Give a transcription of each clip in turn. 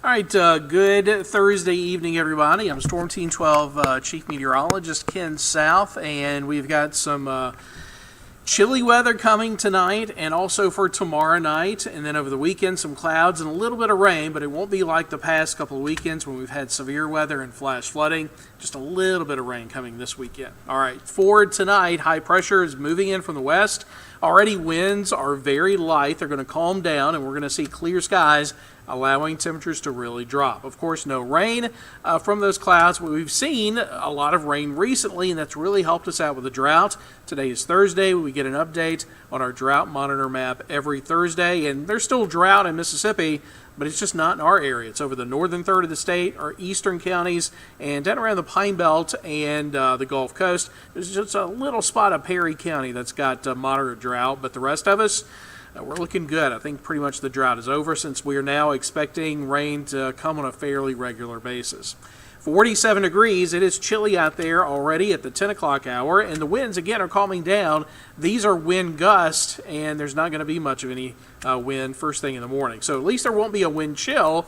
All right, good Thursday evening, everybody. I'm Storm Team 12 Chief Meteorologist Ken South, and we've got some chilly weather coming tonight and also for tomorrow night, and then over the weekend some clouds and a little bit of rain, but it won't be like the past couple of weekends when we've had severe weather and flash flooding. Just a little bit of rain coming this weekend. All right, for tonight, high pressure is moving in from the west. Already winds are very light. They're going to calm down, and we're going to see clear skies, allowing temperatures to really drop. Of course, no rain from those clouds, but we've seen a lot of rain recently, and that's really helped us out with the drought. Today is Thursday. We get an update on our drought monitor map every Thursday, and there's still drought in Mississippi, but it's just not in our area. It's over the northern third of the state, our eastern counties, and down around the Pine Belt and the Gulf Coast. There's just a little spot of Perry County that's got moderate drought, but the rest of us, we're looking good. I think pretty much the drought is over since we are now expecting rain to come on a fairly regular basis. 47 degrees. It is chilly out there already at the 10 o'clock hour, and the winds again are calming down. These are wind gusts, and there's not going to be much of any wind first thing in the morning. So at least there won't be a wind chill,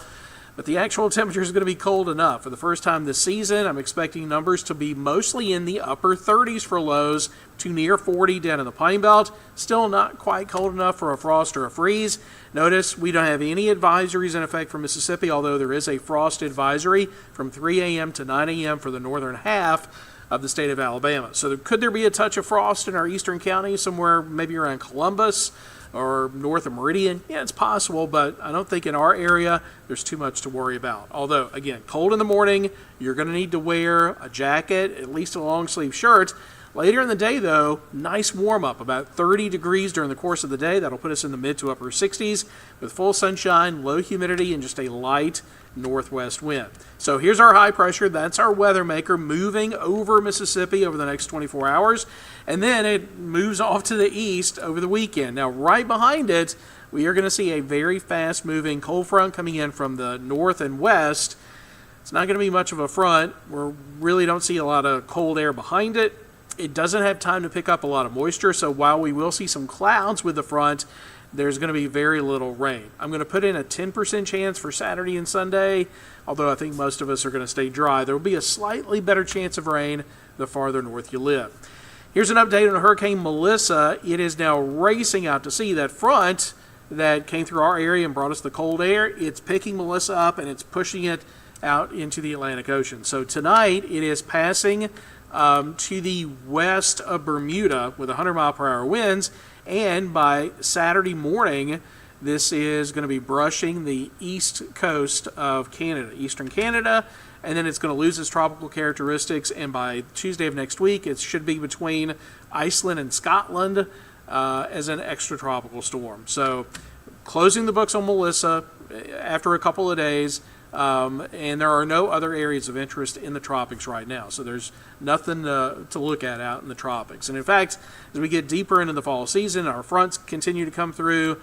but the actual temperature is going to be cold enough. For the first time this season, I'm expecting numbers to be mostly in the upper 30s for lows to near 40 down in the Pine Belt. Still not quite cold enough for a frost or a freeze. Notice we don't have any advisories in effect for Mississippi, although there is a frost advisory from 3 a.m. to 9 a.m. for the northern half of the state of Alabama. So could there be a touch of frost in our eastern counties, somewhere maybe around Columbus or north of Meridian? Yeah, it's possible, but I don't think in our area there's too much to worry about. Although, again, cold in the morning, you're going to need to wear a jacket, at least a long sleeve shirt. Later in the day, though, nice warm-up, about 30 degrees during the course of the day. That'll put us in the mid to upper 60s with full sunshine, low humidity, and just a light northwest wind. So here's our high pressure. That's our weather maker moving over Mississippi over the next 24 hours. And then it moves off to the east over the weekend. Now, right behind it, we are going to see a very fast-moving cold front coming in from the north and west. It's not going to be much of a front. We really don't see a lot of cold air behind it. It doesn't have time to pick up a lot of moisture, so while we will see some clouds with the front, there's going to be very little rain. I'm going to put in a 10% chance for Saturday and Sunday, although I think most of us are going to stay dry. There will be a slightly better chance of rain the farther north you live. Here's an update on Hurricane Melissa. It is now racing out to sea. That front that came through our area and brought us the cold air, it's picking Melissa up and it's pushing it out into the Atlantic Ocean. So tonight it is passing to the west of Bermuda with 100-mile-per-hour winds, and by Saturday morning, this is going to be brushing the east coast of Canada, eastern Canada, and then it's going to lose its tropical characteristics, and by Tuesday of next week, it should be between Iceland and Scotland as an extratropical storm. So closing the books on Melissa after a couple of days. And there are no other areas of interest in the tropics right now. So there's nothing to look at out in the tropics. And in fact, as we get deeper into the fall season, our fronts continue to come through.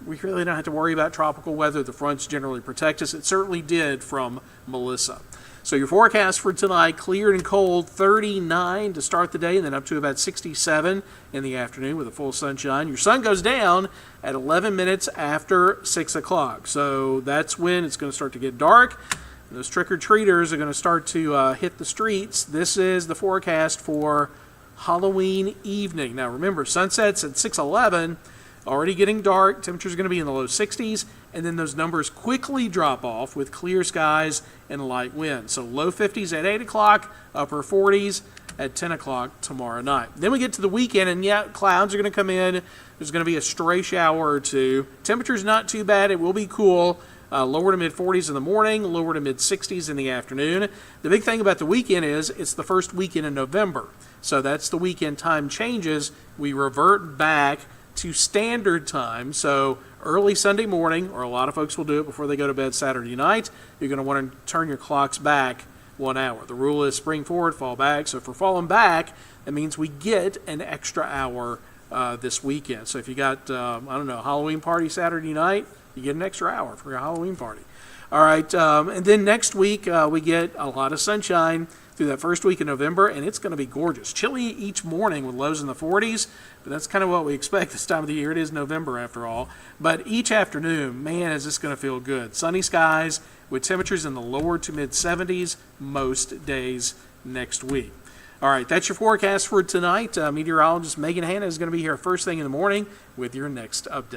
We really don't have to worry about tropical weather. The fronts generally protect us. It certainly did from Melissa. So your forecast for tonight, clear and cold, 39 to start the day, and then up to about 67 in the afternoon with a full sunshine. Your sun goes down at 11 minutes after 6 o'clock. So that's when it's going to start to get dark. And those trick-or-treaters are going to start to hit the streets. This is the forecast for Halloween evening. Now remember, sunset's at 6:11. Already getting dark, temperature's going to be in the low 60s, and then those numbers quickly drop off with clear skies and light winds. So low 50s at 8 o'clock, upper 40s at 10 o'clock tomorrow night. Then we get to the weekend, and yeah, clouds are going to come in. There's going to be a stray shower or two. Temperature's not too bad. It will be cool. Lower to mid-40s in the morning, lower to mid-60s in the afternoon. The big thing about the weekend is it's the first weekend in November. So that's the weekend time changes. We revert back to standard time. So early Sunday morning, or a lot of folks will do it before they go to bed Saturday night, you're going to want to turn your clocks back 1 hour. The rule is spring forward, fall back. So if we're falling back, that means we get an extra hour this weekend. So if you got, I don't know, a Halloween party Saturday night, you get an extra hour for your Halloween party. All right, and then next week we get a lot of sunshine. through that first week of November, and it's going to be gorgeous. Chilly each morning with lows in the 40s, but that's kind of what we expect this time of the year. It is November after all. But each afternoon, man, is this going to feel good. Sunny skies with temperatures in the lower to mid 70s most days next week. All right, that's your forecast for tonight. Meteorologist Megan Hanna is going to be here first thing in the morning with your next update.